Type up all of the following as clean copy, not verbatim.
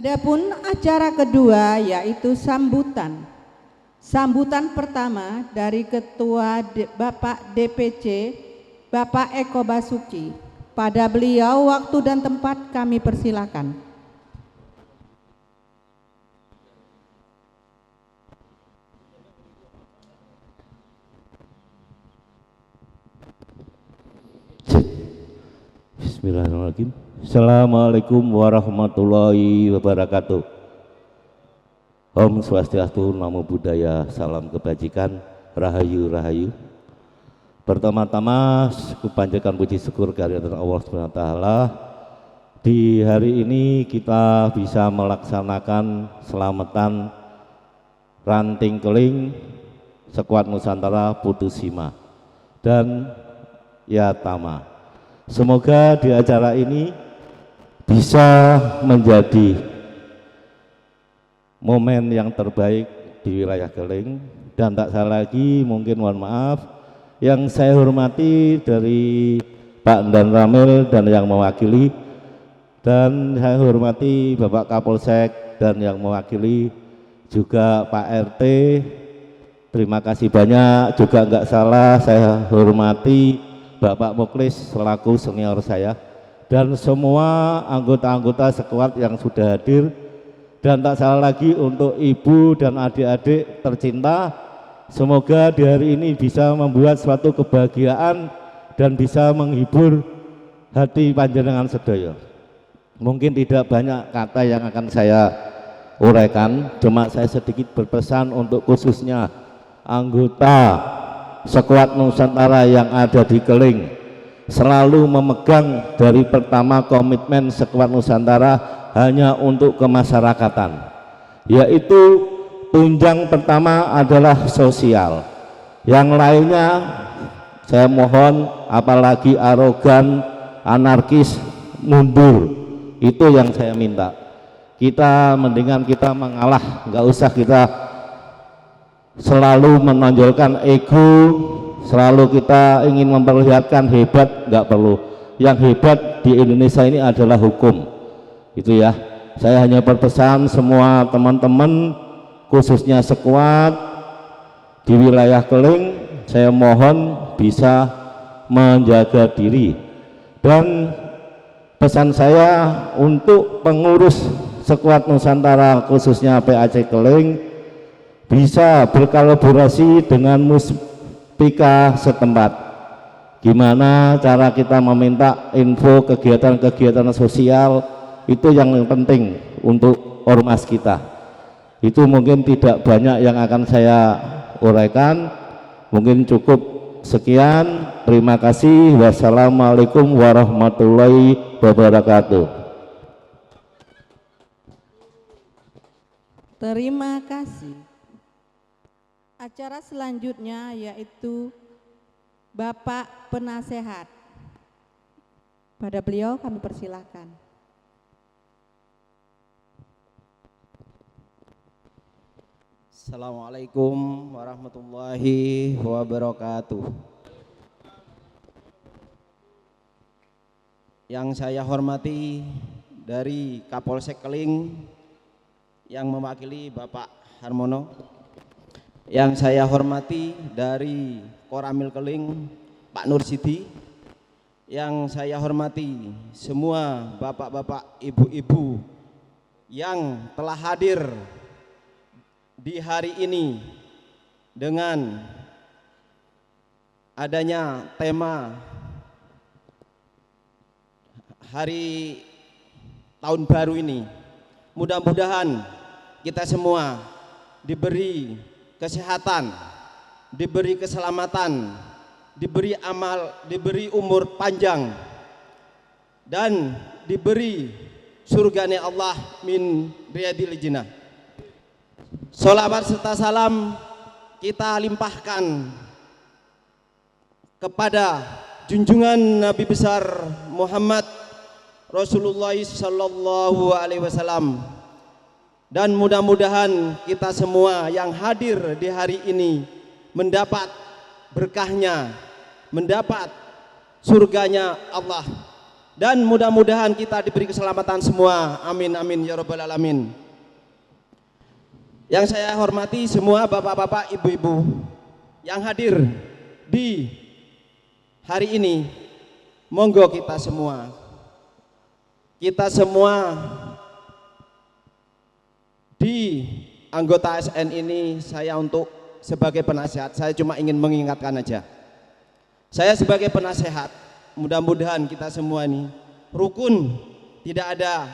Adapun acara kedua yaitu sambutan. Sambutan pertama dari Ketua Bapak DPC, Bapak Eko Basuki. Pada beliau waktu dan tempat kami persilakan. Bismillahirrahmanirrahim. Assalamualaikum warahmatullahi wabarakatuh. Om Swastiastu, Namo Buddhaya, salam kebajikan, rahayu rahayu. Pertama-tama kupanjatkan puji syukur kehadirat Allah Subhanahu wa taala. Di hari ini kita bisa melaksanakan selamatan ranting keling sekuat Nusantara Putusima dan Yatama. Semoga di acara ini bisa menjadi momen yang terbaik di wilayah Keling. Dan tak salah lagi, mungkin mohon maaf, yang saya hormati dari Pak Dan Ramil dan yang mewakili, dan saya hormati Bapak Kapolsek dan yang mewakili, juga Pak RT, terima kasih banyak. Juga enggak salah saya hormati Bapak Muklis selaku senior saya dan semua anggota-anggota sekuat yang sudah hadir. Dan tak salah lagi untuk ibu dan adik-adik tercinta, semoga di hari ini bisa membuat suatu kebahagiaan dan bisa menghibur hati panjenengan sedaya. Mungkin tidak banyak kata yang akan saya uraikan, cuma saya sedikit berpesan untuk khususnya anggota sekuat Nusantara yang ada di Keling, selalu memegang dari pertama komitmen sekuat Nusantara hanya untuk kemasyarakatan, yaitu tunjang pertama adalah sosial. Yang lainnya saya mohon, apalagi arogan, anarkis, mundur, itu yang saya minta. Kita mendingan kita mengalah, nggak usah kita selalu menonjolkan ego, selalu kita ingin memperlihatkan hebat, nggak perlu. Yang hebat di Indonesia ini adalah hukum. Itu ya, saya hanya berpesan semua teman-teman khususnya sekuat di wilayah Keling, saya mohon bisa menjaga diri. Dan pesan saya untuk pengurus sekuat Nusantara khususnya PAC Keling bisa berkolaborasi dengan muspika setempat. Gimana cara kita meminta info kegiatan-kegiatan sosial, itu yang penting untuk ormas kita. Itu mungkin tidak banyak yang akan saya uraikan, mungkin cukup sekian. Terima kasih. Wassalamualaikum warahmatullahi wabarakatuh. Terima kasih. Acara selanjutnya yaitu Bapak Penasehat. Pada beliau kami persilahkan. Assalamualaikum warahmatullahi wabarakatuh. Yang saya hormati dari Kapolsek Keling yang mewakili Bapak Harmono, yang saya hormati dari Koramil Keling Pak Nur Sidi, yang saya hormati semua bapak-bapak, ibu-ibu yang telah hadir di hari ini dengan adanya tema hari tahun baru ini. Mudah-mudahan kita semua diberi kesehatan, diberi keselamatan, diberi amal, diberi umur panjang, dan diberi surganya Allah min riyadil jinnah. Sholawat serta salam kita limpahkan kepada junjungan Nabi besar Muhammad Rasulullah sallallahu alaihi wasallam, dan mudah-mudahan kita semua yang hadir di hari ini mendapat berkahnya, mendapat surganya Allah, dan mudah-mudahan kita diberi keselamatan semua. Amin amin ya rabbal alamin. Yang saya hormati semua bapak-bapak, ibu-ibu yang hadir di hari ini, monggo kita semua di anggota ASN ini, saya untuk sebagai penasehat, saya cuma ingin mengingatkan aja. Saya sebagai penasehat, mudah-mudahan kita semua ini rukun, tidak ada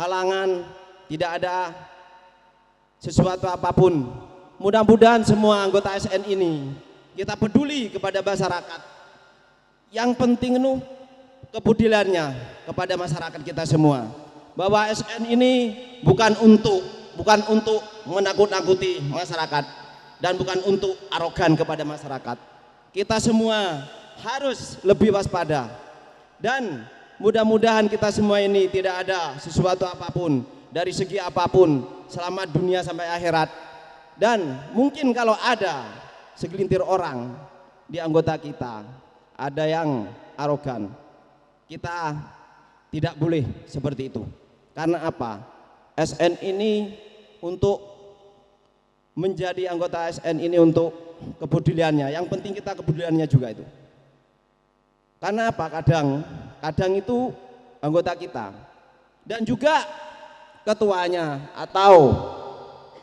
halangan, tidak ada sesuatu apapun. Mudah-mudahan semua anggota ASN ini kita peduli kepada masyarakat. Yang penting itu kepeduliannya kepada masyarakat kita semua. Bahwa ASN ini bukan untuk menakut-nakuti masyarakat dan bukan untuk arogan kepada masyarakat. Kita semua harus lebih waspada, dan mudah-mudahan kita semua ini tidak ada sesuatu apapun dari segi apapun selama dunia sampai akhirat. Dan mungkin kalau ada segelintir orang di anggota kita ada yang arogan, kita tidak boleh seperti itu. Karena apa? SN ini untuk menjadi anggota ASN ini untuk kepeduliannya. Yang penting kita kepeduliannya juga itu. Karena apa? Kadang itu anggota kita dan juga ketuanya atau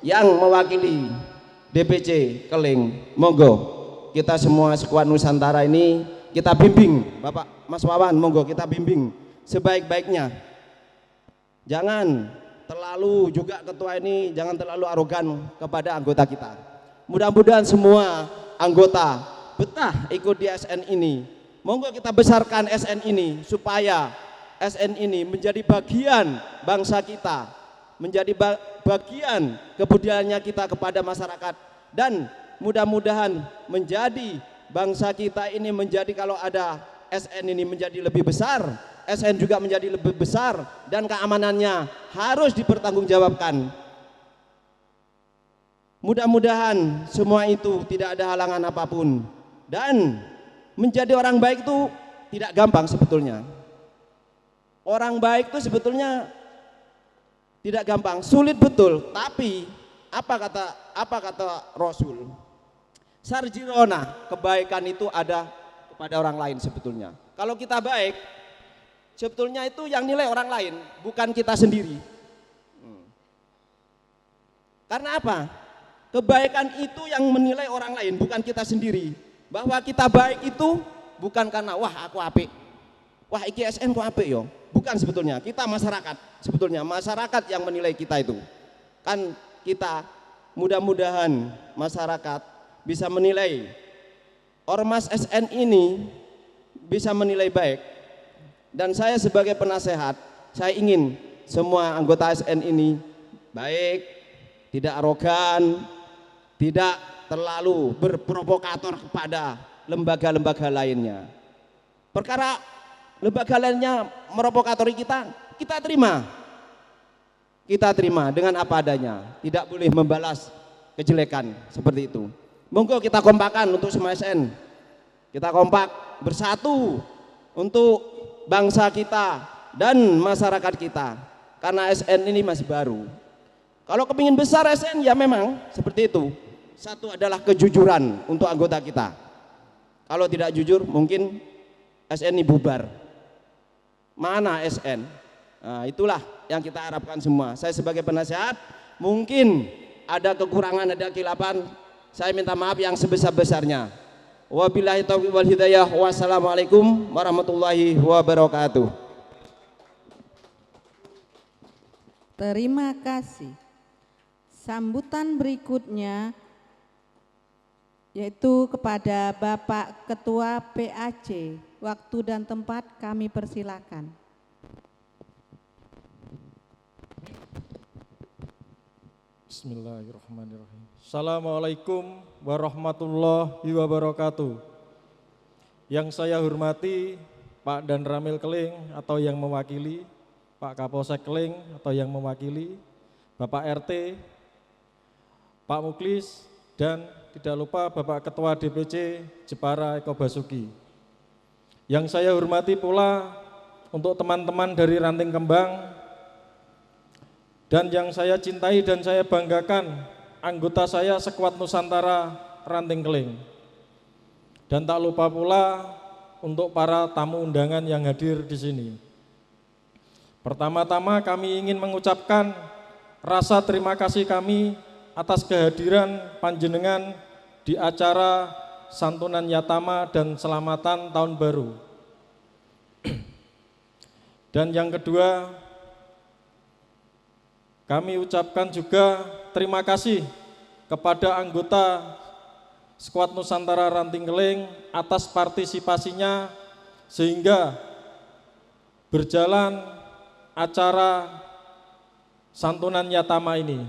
yang mewakili DPC Keling, monggo kita semua sekuat Nusantara ini kita bimbing. Bapak Mas Wawan, monggo kita bimbing sebaik-baiknya. Jangan terlalu juga ketua ini, jangan terlalu arogan kepada anggota kita. Mudah-mudahan semua anggota betah ikut di SN ini. Monggo kita besarkan SN ini supaya SN ini menjadi bagian bangsa kita, menjadi bagian kebudayaannya kita kepada masyarakat, dan mudah-mudahan menjadi bangsa kita ini menjadi, kalau ada SN ini menjadi lebih besar, SN juga menjadi lebih besar, dan keamanannya harus dipertanggungjawabkan. Mudah-mudahan semua itu tidak ada halangan apapun, dan menjadi orang baik itu tidak gampang sebetulnya. Orang baik itu sebetulnya tidak gampang, sulit betul. Tapi apa kata Rasul? Sarjirona, kebaikan itu ada kepada orang lain sebetulnya. Kalau kita baik, sebetulnya itu yang nilai orang lain, bukan kita sendiri. Karena apa? Kebaikan itu yang menilai orang lain, bukan kita sendiri. Bahwa kita baik itu bukan karena wah aku apik, wah iki SN ku apik yo. Bukan sebetulnya, kita masyarakat. Sebetulnya masyarakat yang menilai kita itu. Kan kita, mudah-mudahan masyarakat bisa menilai ormas SN ini, bisa menilai baik. Dan saya sebagai penasehat, saya ingin semua anggota SN ini baik, tidak arogan, tidak terlalu berprovokator kepada lembaga-lembaga lainnya. Perkara lembaga lainnya merovokatori kita terima. Kita terima dengan apa adanya, tidak boleh membalas kejelekan seperti itu. Monggo kita kompakan untuk semua SN. Kita kompak bersatu untuk bangsa kita dan masyarakat kita. Karena SN ini masih baru. Kalau kepingin besar SN ya memang seperti itu. Satu adalah kejujuran untuk anggota kita. Kalau tidak jujur mungkin SN ini bubar. Mana SN? Nah, itulah yang kita harapkan semua. Saya sebagai penasehat, mungkin ada kekurangan, ada kehilapan, saya minta maaf yang sebesar-besarnya. Wabillahi taufiq wal hidayah. Wassalamualaikum warahmatullahi wabarakatuh. Terima kasih. Sambutan berikutnya yaitu kepada Bapak Ketua PAC. Waktu dan tempat kami persilakan. Bismillahirrahmanirrahim. Assalamualaikum warahmatullahi wabarakatuh. Yang saya hormati Pak Dan Ramil Keling atau yang mewakili, Pak Kapolsek Keling atau yang mewakili, Bapak RT, Pak Muklis, dan tidak lupa Bapak Ketua DPC Jepara Eko Basuki. Yang saya hormati pula untuk teman-teman dari Ranting Kembang, dan yang saya cintai dan saya banggakan, anggota saya Sekuat Nusantara Ranting Keling. Dan tak lupa pula untuk para tamu undangan yang hadir di sini. Pertama-tama kami ingin mengucapkan rasa terima kasih kami atas kehadiran panjenengan di acara santunan Yatama dan selamatan tahun baru. Dan yang kedua, kami ucapkan juga terima kasih kepada anggota Sekuat Nusantara Ranting Keling atas partisipasinya sehingga berjalan acara santunan Yatama ini.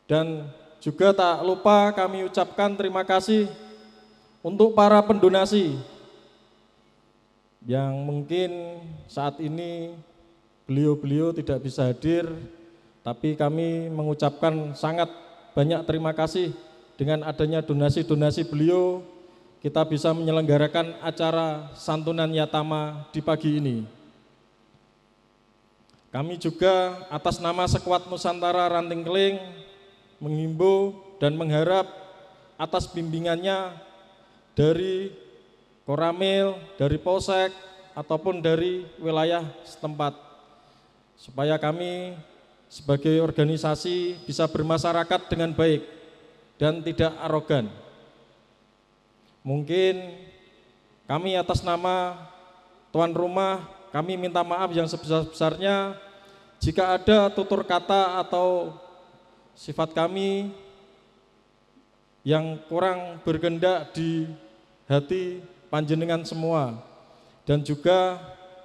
Dan juga tak lupa kami ucapkan terima kasih untuk para pendonasi yang mungkin saat ini beliau-beliau tidak bisa hadir, tapi kami mengucapkan sangat banyak terima kasih. Dengan adanya donasi-donasi beliau, kita bisa menyelenggarakan acara santunan Yatama di pagi ini. Kami juga atas nama Sekuat Nusantara Ranting Keling menghimbau dan mengharap atas bimbingannya dari Koramil, dari Polsek, ataupun dari wilayah setempat, supaya kami sebagai organisasi bisa bermasyarakat dengan baik dan tidak arogan. Mungkin kami atas nama tuan rumah, kami minta maaf yang sebesar-besarnya jika ada tutur kata atau sifat kami yang kurang berkehendak di hati panjenengan semua. Dan juga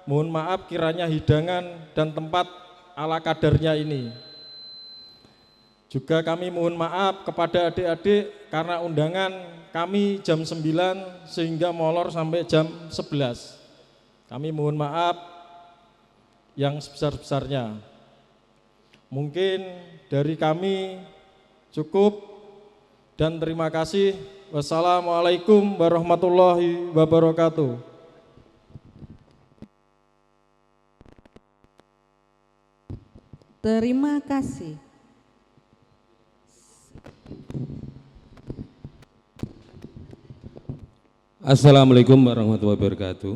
mohon maaf kiranya hidangan dan tempat ala kadarnya ini. Juga kami mohon maaf kepada adik-adik karena undangan kami jam 9 sehingga molor sampai jam 11. Kami mohon maaf yang sebesar-besarnya. Mungkin dari kami cukup dan terima kasih. Wassalamualaikum warahmatullahi wabarakatuh. Terima kasih. Assalamualaikum warahmatullahi wabarakatuh.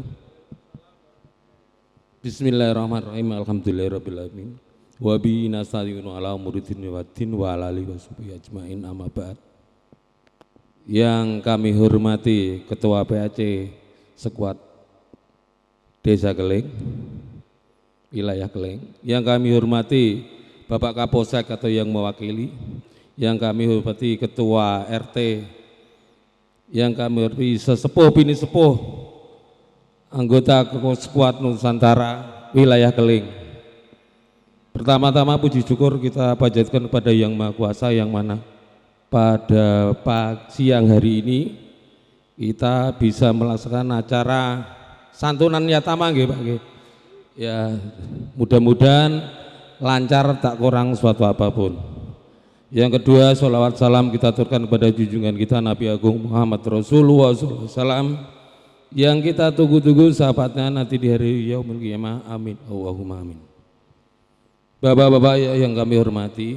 Bismillahirrahmanirrahim. Alhamdulillahirrahmanirrahim. Wa bihi nasta'inu ala umuriddin waddin wa ala alihi washabihi ajmain, amma ba'd. Yang kami hormati Ketua PAC Sekuat Desa Keling, wilayah Keling, yang kami hormati Bapak Kapolsek atau yang mewakili, yang kami hormati Ketua RT, yang kami hormati sesepuh bini sepuh anggota Sekuat Nusantara wilayah Keling. Pertama-tama puji syukur kita panjatkan kepada Yang Maha Kuasa, yang mana pada siang hari ini kita bisa melaksanakan acara santunan Yatama nggih Pak nggih. Ya, mudah-mudahan lancar, tak kurang suatu apapun. Yang kedua, sholawat salam kita aturkan kepada junjungan kita Nabi Agung Muhammad Rasulullah SAW, yang kita tunggu-tunggu sahabatnya nanti di hari yaumul qiyamah. Amin, Allahumma amin. Bapak-bapak yang kami hormati,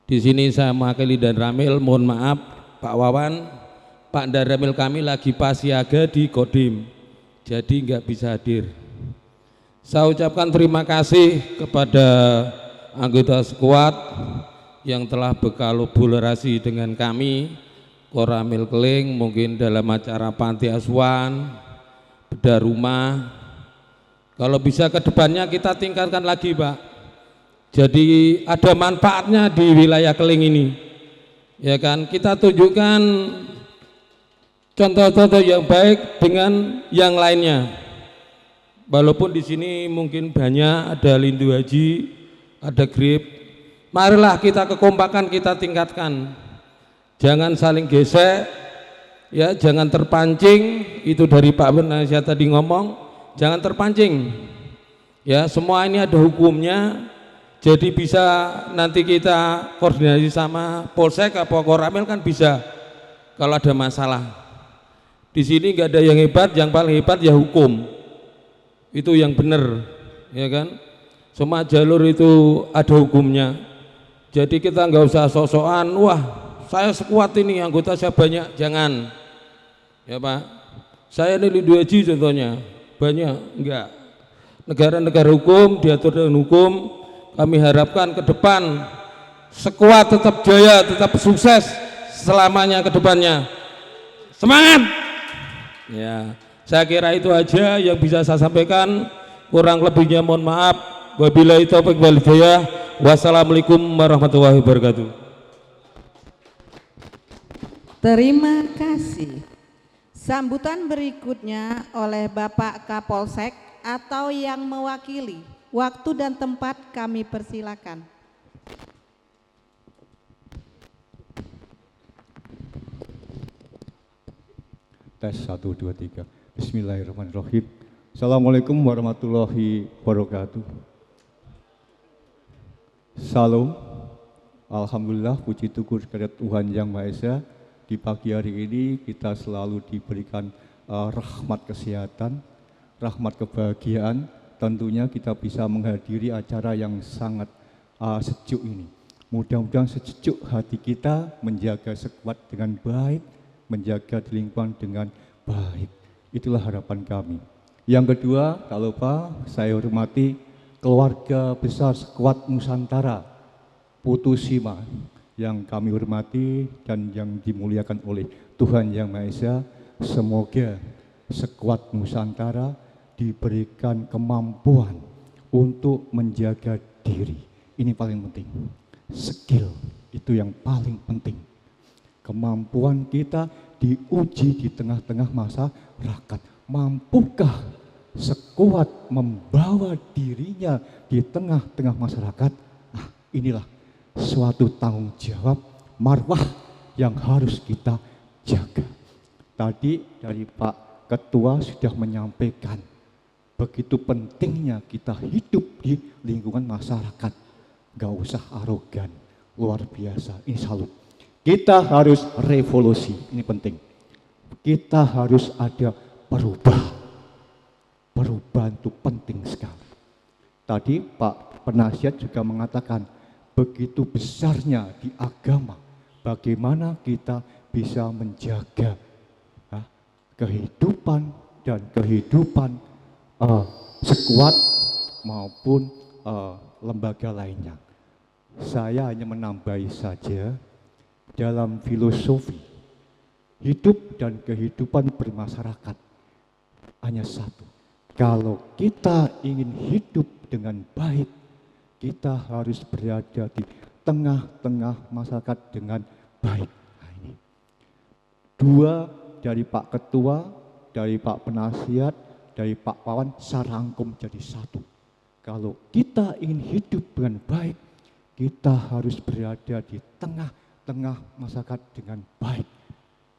di sini saya mewakili Dan Ramil. Mohon maaf Pak Wawan, Pak Dan Ramil kami lagi pas siaga di Kodim, jadi nggak bisa hadir. Saya ucapkan terima kasih kepada anggota Sekuat yang telah berkolaborasi dengan kami, Koramil Keling, mungkin dalam acara panti asuhan, bedah rumah. Kalau bisa ke depannya kita tingkatkan lagi Pak, jadi ada manfaatnya di wilayah Keling ini, ya kan? Kita tunjukkan contoh-contoh yang baik dengan yang lainnya. Walaupun di sini mungkin banyak ada Lindu Haji, ada grip, marilah kita kekompakan kita tingkatkan. Jangan saling gesek, ya, jangan terpancing. Itu dari Pak Penasihat tadi ngomong, jangan terpancing. Ya, semua ini ada hukumnya. Jadi bisa nanti kita koordinasi sama Polsek apa Koramil kan bisa kalau ada masalah. Di sini nggak ada yang hebat, yang paling hebat ya hukum. itu yang benar, ya kan? Semua jalur itu ada hukumnya. Jadi kita nggak usah sok-sokan, wah saya sekuat ini, anggota saya banyak, jangan. Ya Pak, saya ini Lindu Haji contohnya, banyak, enggak. Negara-negara hukum, diatur dengan hukum, kami harapkan ke depan sekuat tetap jaya, tetap sukses selamanya ke depannya. Semangat! Ya, saya kira itu aja yang bisa saya sampaikan, kurang lebihnya mohon maaf. Wabillahi taufiq wal hidayah. Wassalamualaikum warahmatullahi wabarakatuh. Terima kasih. Sambutan berikutnya oleh Bapak Kapolsek atau yang mewakili. Waktu dan tempat kami persilakan. Tes 1, 2, 3. Bismillahirrahmanirrahim. Assalamualaikum warahmatullahi wabarakatuh. Salam. Alhamdulillah, puji syukur kehadirat Tuhan Yang Maha Esa. Di pagi hari ini kita selalu diberikan rahmat kesehatan, rahmat kebahagiaan. Tentunya kita bisa menghadiri acara yang sangat sejuk ini. Mudah-mudahan sejuk hati kita menjaga sekuat dengan baik, menjaga di lingkungan dengan baik. Itulah harapan kami. Yang kedua, tak lupa saya hormati keluarga besar Sekuat Nusantara Putusima yang kami hormati dan yang dimuliakan oleh Tuhan Yang Maha Esa. Semoga Sekuat Nusantara diberikan kemampuan untuk menjaga diri. Ini paling penting. Skill itu yang paling penting. Kemampuan kita diuji di tengah-tengah masyarakat. Mampukah Sekuat membawa dirinya di tengah-tengah masyarakat? Nah, inilah suatu tanggung jawab marwah yang harus kita jaga. Tadi dari Pak Ketua sudah menyampaikan begitu pentingnya kita hidup di lingkungan masyarakat. Gak usah arogan, luar biasa, ini salut. Kita harus revolusi, ini penting. Kita harus ada perubahan. Perubahan itu penting sekali. Tadi Pak Penasihat juga mengatakan begitu besarnya di agama, bagaimana kita bisa menjaga kehidupan dan kehidupan Sekuat maupun lembaga lainnya. Saya hanya menambahi saja dalam filosofi hidup dan kehidupan bermasyarakat hanya satu. Kalau kita ingin hidup dengan baik, kita harus berada di tengah-tengah masyarakat dengan baik. Nah, ini. Dua dari Pak Ketua, dari Pak Penasihat, dari Pak Pawan, saya rangkum jadi satu. Kalau kita ingin hidup dengan baik, kita harus berada di tengah-tengah masyarakat dengan baik.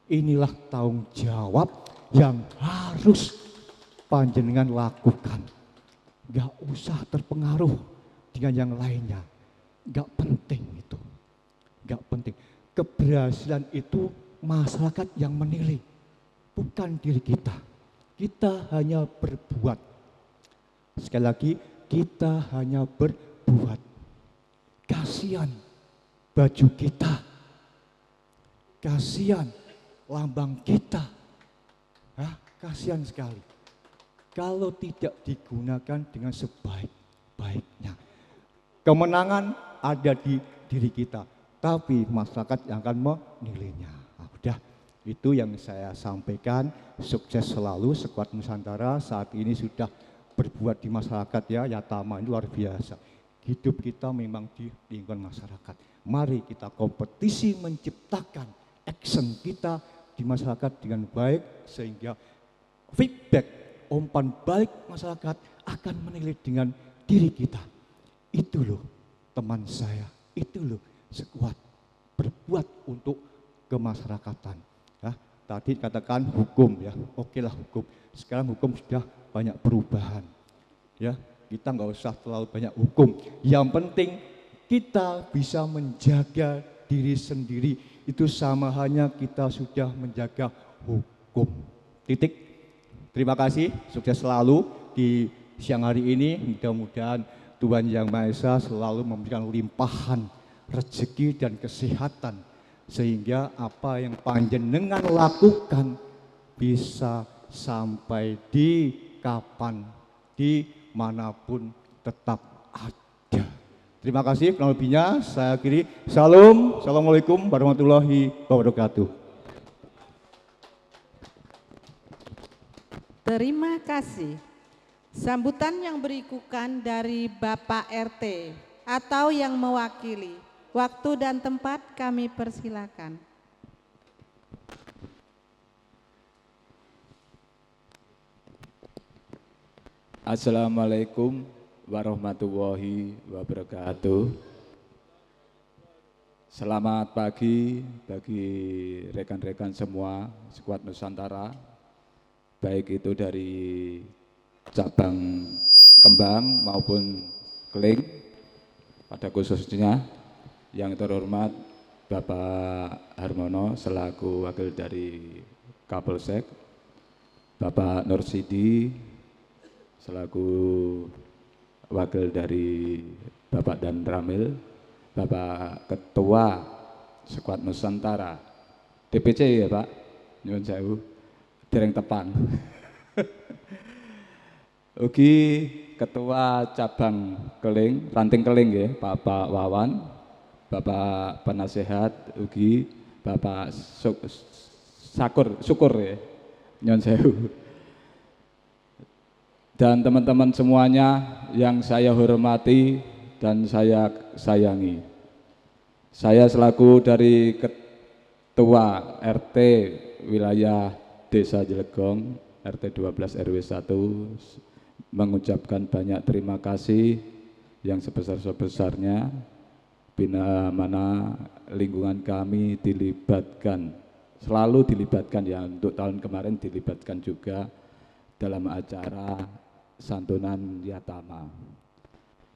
Inilah tanggung jawab yang harus panjenengan lakukan. Gak usah terpengaruh dengan yang lainnya. Gak penting itu. Gak penting. Keberhasilan itu masyarakat yang menilai, bukan diri kita. Kita hanya berbuat. Sekali lagi, kita hanya berbuat. Kasihan baju kita. Kasihan lambang kita. Kasihan sekali. Kalau tidak digunakan dengan sebaik-baiknya. Kemenangan ada di diri kita, tapi masyarakat yang akan menilainya. Nah, udah, itu yang saya sampaikan. Sukses selalu Sekuat Nusantara saat ini sudah berbuat di masyarakat ya, Yatama ini luar biasa. Hidup kita memang di lingkungan masyarakat. Mari kita kompetisi menciptakan action kita di masyarakat dengan baik sehingga feedback umpan balik masyarakat akan menilai dengan diri kita. Itu loh teman saya, itu loh Sekuat berbuat untuk kemasyarakatan. Ya, tadi katakan hukum ya, oke lah hukum. Sekarang hukum sudah banyak perubahan. Ya, kita nggak usah terlalu banyak hukum. Yang penting kita bisa menjaga diri sendiri. Itu sama hanya kita sudah menjaga hukum. Titik. Terima kasih, sukses selalu di siang hari ini. Mudah-mudahan Tuhan Yang Maha Esa selalu memberikan limpahan rezeki dan kesehatan, sehingga apa yang panjenengan lakukan bisa sampai di kapan, di manapun tetap ada. Terima kasih, kurang lebihnya saya akhiri. Salam, assalamualaikum warahmatullahi wabarakatuh. Terima kasih. Sambutan yang berikutan dari Bapak RT atau yang mewakili. Waktu dan tempat kami persilakan. Assalamualaikum warahmatullahi wabarakatuh. Selamat pagi bagi rekan-rekan semua Skuad Nusantara, baik itu dari cabang Kembang maupun Keling, pada khususnya yang terhormat Bapak Harmono selaku wakil dari Kapolsek, Bapak Nursidi selaku wakil dari Bapak Dan Ramil, Bapak Ketua Skuad Nusantara, DPC ya Pak, nyuwun sewu, dereng tepang. Ugi Ketua Cabang Keling, Ranting Keling ya, Bapak Wawan, Bapak Penasehat, ugi Bapak Syukur ya, nyuwun sewu. Dan teman-teman semuanya yang saya hormati dan saya sayangi. Saya selaku dari Ketua RT wilayah Desa Jelegong, RT 12 RW 1, mengucapkan banyak terima kasih yang sebesar-besarnya bila mana lingkungan kami dilibatkan, selalu dilibatkan ya, untuk tahun kemarin dilibatkan juga dalam acara santunan Yatama.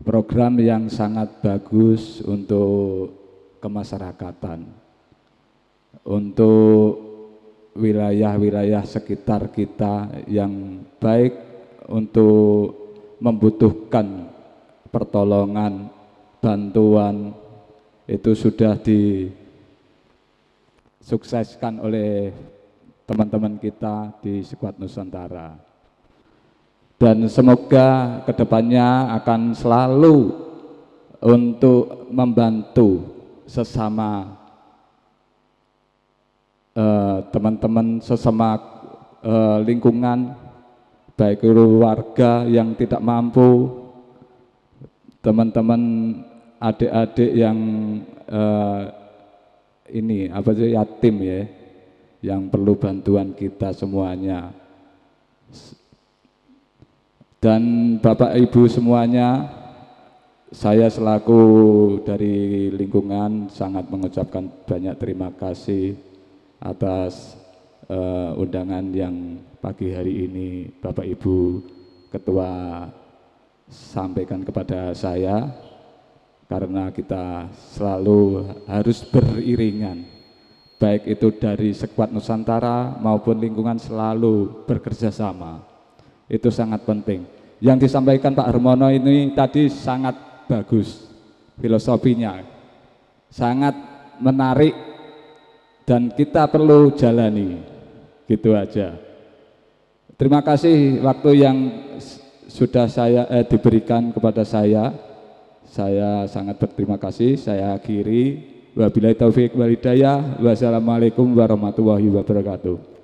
Program yang sangat bagus untuk kemasyarakatan, untuk wilayah-wilayah sekitar kita yang baik untuk membutuhkan pertolongan, bantuan, itu sudah disukseskan oleh teman-teman kita di Skuad Nusantara. Dan semoga kedepannya akan selalu untuk membantu sesama teman-teman, sesama lingkungan, baik keluarga yang tidak mampu, teman-teman adik-adik yang ini apa sih, yatim ya, yang perlu bantuan kita semuanya. Dan Bapak Ibu semuanya, saya selaku dari lingkungan sangat mengucapkan banyak terima kasih atas undangan yang pagi hari ini Bapak Ibu Ketua sampaikan kepada saya, karena kita selalu harus beriringan, baik itu dari Skuad Nusantara maupun lingkungan selalu bekerja sama. Itu sangat penting. Yang disampaikan Pak Harmono ini tadi sangat bagus, filosofinya sangat menarik dan kita perlu jalani, gitu aja. Terima kasih waktu yang sudah diberikan kepada saya sangat berterima kasih. Saya akhiri, wabillahi taufiq wal hidayah, wassalamualaikum warahmatullahi wabarakatuh.